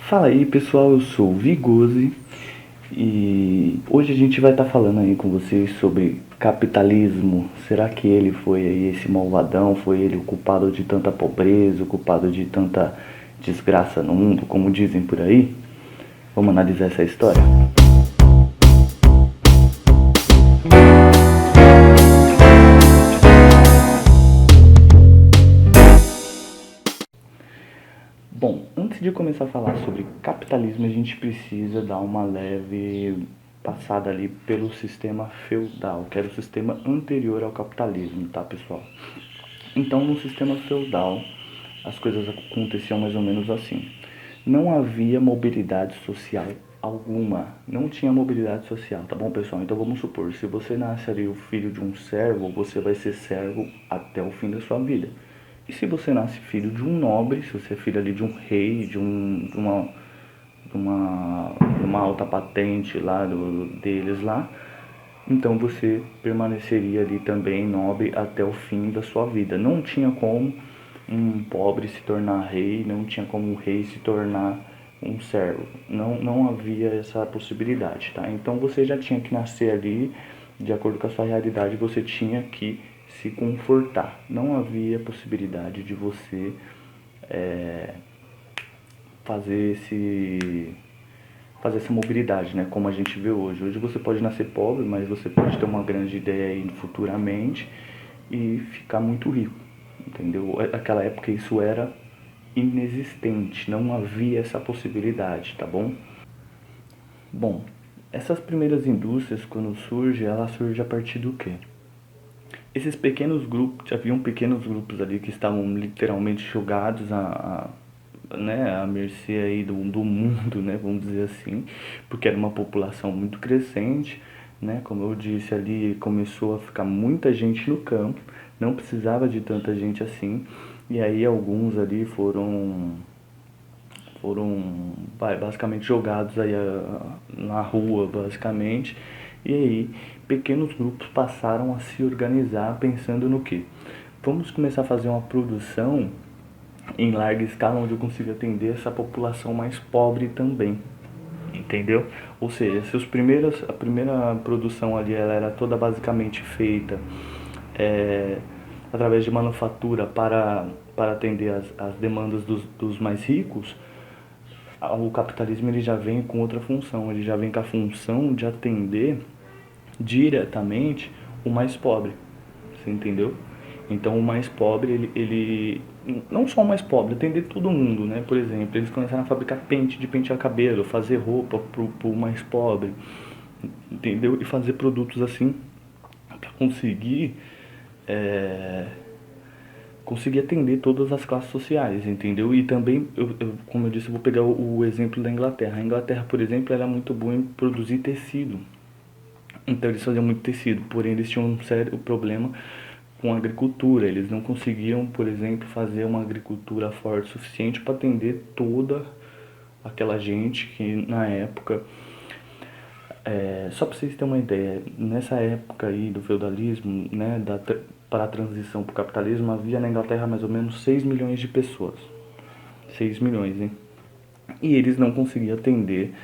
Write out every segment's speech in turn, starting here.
Fala aí pessoal, eu sou o Vigose e hoje a gente vai estar falando aí com vocês sobre capitalismo. Será que ele foi aí esse malvadão? Foi ele o culpado de tanta pobreza, o culpado de tanta desgraça no mundo, como dizem por aí? Vamos analisar essa história? Bom, antes de começar a falar sobre capitalismo, a gente precisa dar uma leve passada ali pelo sistema feudal, que era o sistema anterior ao capitalismo, tá, pessoal? Então, no sistema feudal, as coisas aconteciam mais ou menos assim. Não havia mobilidade social alguma. Não tinha mobilidade social, tá bom, pessoal? Então vamos supor, se você nasce ali o filho de um servo, você vai ser servo até o fim da sua vida. E se você nasce filho de um nobre, se você é filho ali de um rei, de uma alta patente lá deles lá, então você permaneceria ali também nobre até o fim da sua vida. Não tinha como um pobre se tornar rei, não tinha como um rei se tornar um servo. Não havia essa possibilidade, tá? Então você já tinha que nascer ali, de acordo com a sua realidade, você tinha que se confortar. Não havia possibilidade de você fazer essa mobilidade, né? Como a gente vê hoje. Hoje você pode nascer pobre, mas você pode ter uma grande ideia aí futuramente e ficar muito rico, entendeu? Naquela época isso era inexistente, não havia essa possibilidade, tá bom? Bom, essas primeiras indústrias, quando surgem, ela surge a partir do quê? Esses pequenos grupos, haviam pequenos grupos ali que estavam literalmente jogados né, à mercê aí do mundo, né, vamos dizer assim, porque era uma população muito crescente, né, como eu disse ali, começou a ficar muita gente no campo, não precisava de tanta gente assim, e aí alguns ali foram basicamente jogados aí na rua, basicamente. E aí, pequenos grupos passaram a se organizar pensando no que? Vamos começar a fazer uma produção em larga escala onde eu consiga atender essa população mais pobre também. Entendeu? Ou seja, se a primeira produção ali ela era toda basicamente feita é, através de manufatura para atender as demandas dos mais ricos, o capitalismo ele já vem com outra função, ele já vem com a função de atender diretamente o mais pobre, você entendeu? Então o mais pobre, ele não só o mais pobre, atender todo mundo, né? Por exemplo, eles começaram a fabricar pente de pentear cabelo, fazer roupa pro mais pobre, entendeu? E fazer produtos assim para conseguir atender todas as classes sociais, entendeu? E também, como eu disse, eu vou pegar o exemplo da Inglaterra. A Inglaterra, por exemplo, era muito boa em produzir tecido. Então eles faziam muito tecido, porém eles tinham um sério problema com a agricultura. Eles não conseguiam, por exemplo, fazer uma agricultura forte o suficiente para atender toda aquela gente que na época só para vocês terem uma ideia, nessa época aí do feudalismo, né, para a transição para o capitalismo, havia na Inglaterra mais ou menos 6 milhões de pessoas. 6 milhões, hein? E eles não conseguiam atender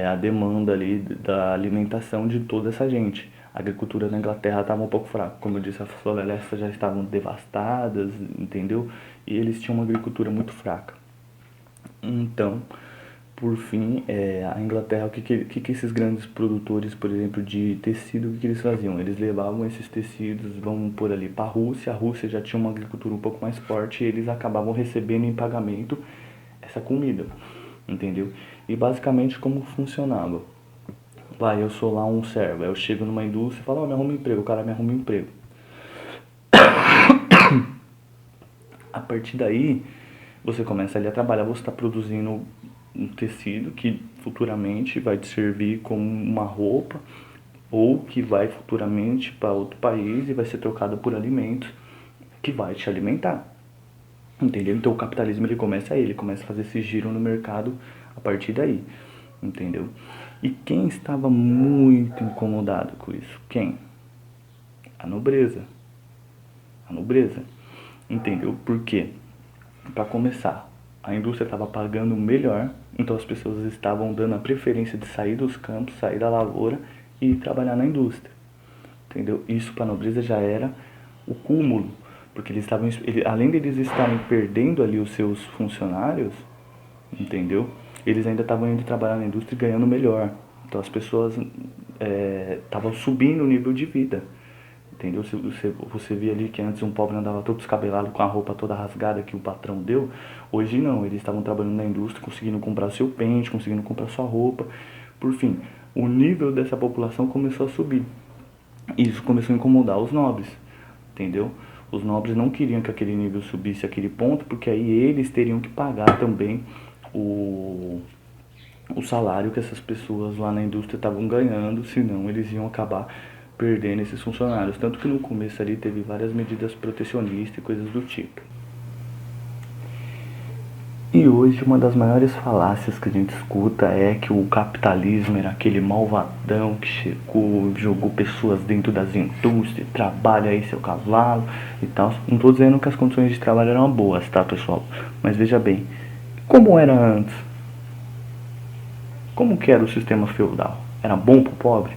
a demanda ali da alimentação de toda essa gente. A agricultura na Inglaterra estava um pouco fraca. Como eu disse, as florestas já estavam devastadas, entendeu? E eles tinham uma agricultura muito fraca. Então, por fim, a Inglaterra, o que esses grandes produtores, por exemplo, de tecido, o que eles faziam? Eles levavam esses tecidos, vamos por ali, para a Rússia já tinha uma agricultura um pouco mais forte e eles acabavam recebendo em pagamento essa comida, entendeu? E basicamente como funcionava? Vai, eu sou lá um servo, eu chego numa indústria e falo, me arruma um emprego, o cara me arruma um emprego. A partir daí, você começa ali a trabalhar, você está produzindo um tecido que futuramente vai te servir como uma roupa ou que vai futuramente para outro país e vai ser trocado por alimentos que vai te alimentar. Entendeu? Então o capitalismo ele começa a fazer esse giro no mercado a partir daí. Entendeu? E quem estava muito incomodado com isso? Quem? A nobreza. A nobreza. Entendeu? Por quê? Para começar, A indústria estava pagando melhor, então as pessoas estavam dando a preferência de sair dos campos, sair da lavoura e ir trabalhar na indústria. Entendeu? Isso para a nobreza já era o cúmulo, porque além de eles estarem perdendo ali os seus funcionários, entendeu? Eles ainda estavam indo trabalhar na indústria e ganhando melhor. Então as pessoas estavam subindo o nível de vida. Entendeu? Você via ali que antes um pobre andava todo descabelado com a roupa toda rasgada que o patrão deu. Hoje não, eles estavam trabalhando na indústria, conseguindo comprar seu pente, conseguindo comprar sua roupa. Por fim, o nível dessa população começou a subir. Isso começou a incomodar os nobres, entendeu? Os nobres não queriam que aquele nível subisse àquele ponto, porque aí eles teriam que pagar também o salário que essas pessoas lá na indústria estavam ganhando, senão eles iam acabar perdendo esses funcionários. Tanto que no começo ali teve várias medidas protecionistas e coisas do tipo. E hoje uma das maiores falácias que a gente escuta é que o capitalismo era aquele malvadão que chegou, jogou pessoas dentro das indústrias, trabalha aí seu cavalo e tal. Não estou dizendo que as condições de trabalho eram boas, tá, pessoal? Mas veja bem, como era antes? Como que era o sistema feudal? Era bom pro pobre?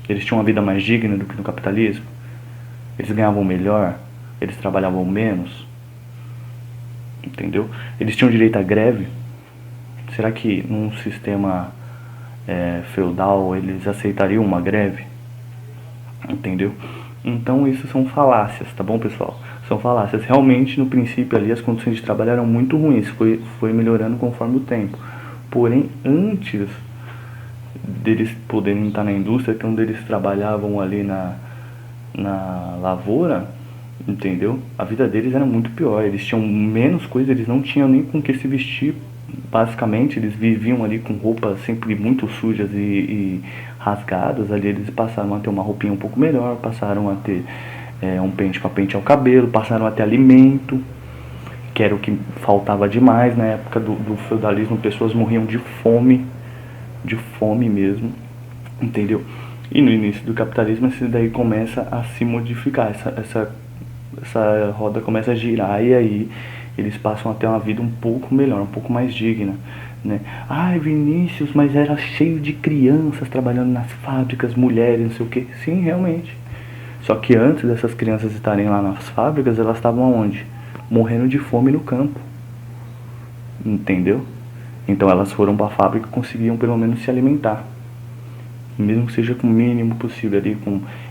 Eles tinham uma vida mais digna do que no capitalismo? Eles ganhavam melhor? Eles trabalhavam menos? Entendeu? Eles tinham direito à greve? Será que num sistema feudal eles aceitariam uma greve? Entendeu? Então isso são falácias, tá bom, pessoal? São falácias. Realmente no princípio ali as condições de trabalho eram muito ruins, foi melhorando conforme o tempo. Porém, antes deles poderem estar na indústria, quando eles trabalhavam ali na lavoura, entendeu? A vida deles era muito pior, eles tinham menos coisa, eles não tinham nem com que se vestir, basicamente, eles viviam ali com roupas sempre muito sujas e rasgadas, ali eles passaram a ter uma roupinha um pouco melhor, passaram a ter um pente para pentear o cabelo, passaram a ter alimento, que era o que faltava demais na época do feudalismo, pessoas morriam de fome mesmo, entendeu? E no início do capitalismo isso daí começa a se modificar, essa roda começa a girar e aí eles passam a ter uma vida um pouco melhor, um pouco mais digna, né? Ai, Vinícius, mas era cheio de crianças trabalhando nas fábricas, mulheres, não sei o que. Sim, realmente. Só que antes dessas crianças estarem lá nas fábricas, elas estavam aonde? Morrendo de fome no campo. Entendeu? Então elas foram para a fábrica e conseguiam pelo menos se alimentar, mesmo que seja com o mínimo possível ali.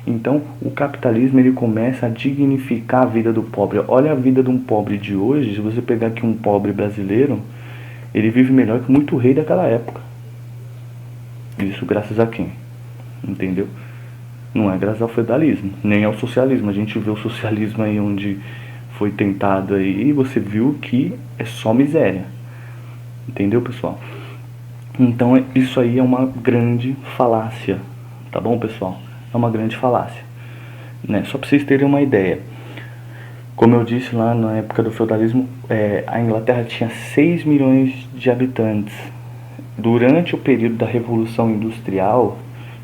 Então o capitalismo ele começa a dignificar a vida do pobre. Olha a vida de um pobre de hoje, se você pegar aqui um pobre brasileiro, ele vive melhor que muito rei daquela época. Isso graças a quem? Entendeu? Não é graças ao feudalismo, nem ao socialismo. A gente vê o socialismo aí onde foi tentado aí e você viu que é só miséria. Entendeu, pessoal? Então isso aí é uma grande falácia, tá bom, pessoal? É uma grande falácia, né? Só para vocês terem uma ideia. Como eu disse lá na época do feudalismo, a Inglaterra tinha 6 milhões de habitantes. Durante o período da Revolução Industrial,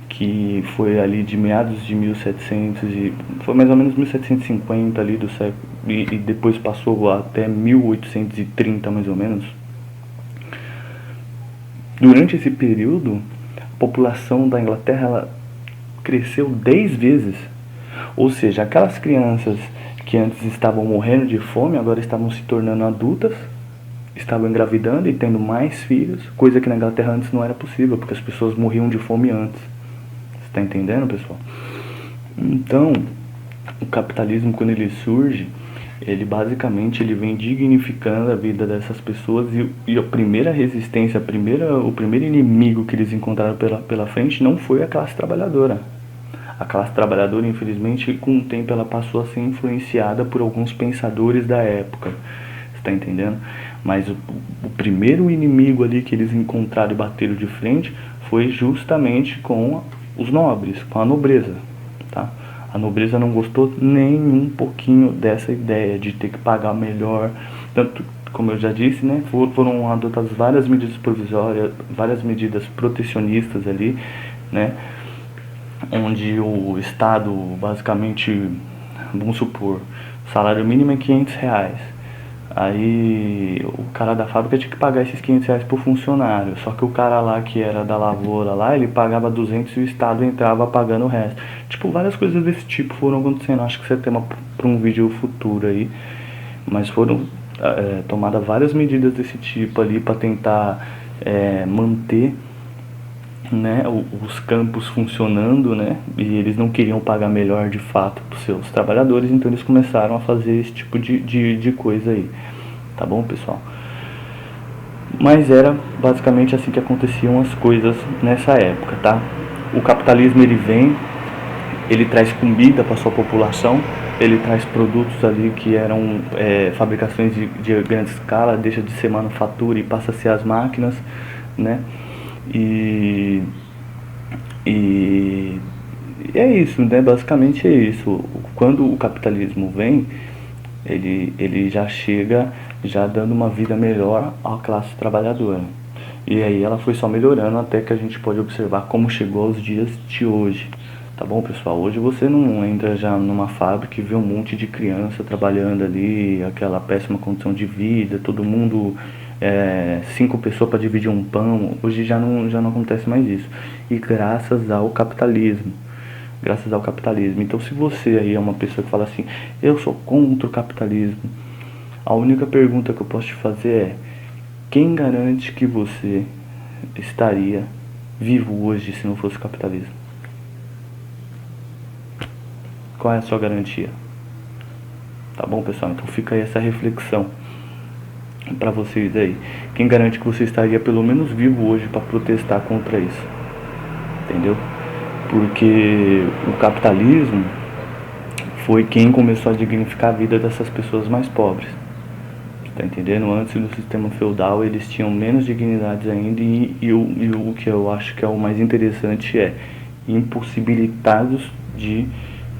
que foi ali de meados de 1700 foi mais ou menos 1750 ali do século e depois passou até 1830 mais ou menos. Durante esse período, a população da Inglaterra ela cresceu 10 vezes. Ou seja, aquelas crianças que antes estavam morrendo de fome, agora estavam se tornando adultas, estavam engravidando e tendo mais filhos, coisa que na Inglaterra antes não era possível, porque as pessoas morriam de fome antes. Você está entendendo, pessoal? Então, o capitalismo, quando ele surge, ele basicamente vem dignificando a vida dessas pessoas e a primeira resistência, o primeiro inimigo que eles encontraram pela frente não foi a classe trabalhadora. A classe trabalhadora, infelizmente, com o tempo ela passou a ser influenciada por alguns pensadores da época. Você está entendendo? Mas o primeiro inimigo ali que eles encontraram e bateram de frente foi justamente com os nobres, com a nobreza, tá? A nobreza não gostou nem um pouquinho dessa ideia de ter que pagar melhor. Tanto, como eu já disse, né, foram adotadas várias medidas provisórias, várias medidas protecionistas ali, né, onde o Estado basicamente, vamos supor, o salário mínimo é R$500. Aí o cara da fábrica tinha que pagar esses R$ 500 por funcionário. Só que o cara lá que era da lavoura lá, ele pagava 200 e o Estado entrava pagando o resto. Tipo, várias coisas desse tipo foram acontecendo. Acho que isso é tema para um vídeo futuro aí. Mas foram tomadas várias medidas desse tipo ali para tentar manter, né, os campos funcionando, né, e eles não queriam pagar melhor de fato para os seus trabalhadores, então eles começaram a fazer esse tipo de coisa aí, tá bom, pessoal? Mas era basicamente assim que aconteciam as coisas nessa época, tá? O capitalismo ele vem, ele traz comida para sua população, ele traz produtos ali que eram fabricações de grande escala, deixa de ser manufatura e passa a ser as máquinas, né? E e é isso, né? Basicamente é isso. Quando o capitalismo vem, ele já chega já dando uma vida melhor à classe trabalhadora. E aí ela foi só melhorando até que a gente pode observar como chegou aos dias de hoje. Tá bom, pessoal? Hoje você não entra já numa fábrica e vê um monte de criança trabalhando ali, aquela péssima condição de vida, todo mundo, 5 pessoas para dividir um pão. Hoje já não acontece mais isso. E graças ao capitalismo. Graças ao capitalismo. Então, se você aí é uma pessoa que fala assim, eu sou contra o capitalismo, a única pergunta que eu posso te fazer é: quem garante que você estaria vivo hoje se não fosse o capitalismo? Qual é a sua garantia? Tá bom, pessoal? Então fica aí essa reflexão para vocês aí. Quem garante que você estaria pelo menos vivo hoje para protestar contra isso? Entendeu? Porque o capitalismo foi quem começou a dignificar a vida dessas pessoas mais pobres. Tá entendendo? Antes do sistema feudal eles tinham menos dignidades ainda e o que eu acho que é o mais interessante é impossibilitados de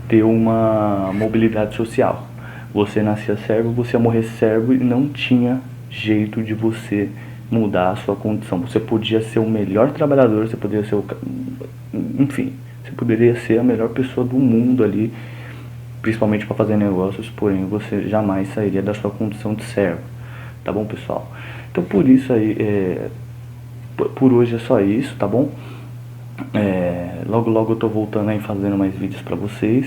ter uma mobilidade social. Você nascia servo, você ia morrer servo e não tinha jeito de você mudar a sua condição. Você podia ser o melhor trabalhador, você poderia ser enfim, você poderia ser a melhor pessoa do mundo ali, principalmente para fazer negócios, porém você jamais sairia da sua condição de servo. Tá bom, pessoal? Então por isso aí, por hoje é só isso, tá bom? Logo logo eu tô voltando aí fazendo mais vídeos pra vocês.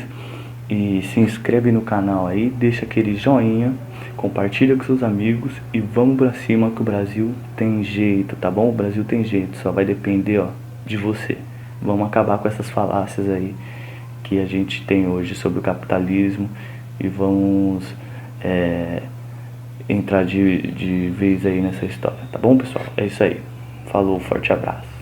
E se inscreve no canal aí, deixa aquele joinha, compartilha com seus amigos e vamos pra cima que o Brasil tem jeito, tá bom? O Brasil tem jeito, só vai depender, ó, de você. Vamos acabar com essas falácias aí que a gente tem hoje sobre o capitalismo e vamos entrar de vez aí nessa história, tá bom, pessoal? É isso aí. Falou, forte abraço.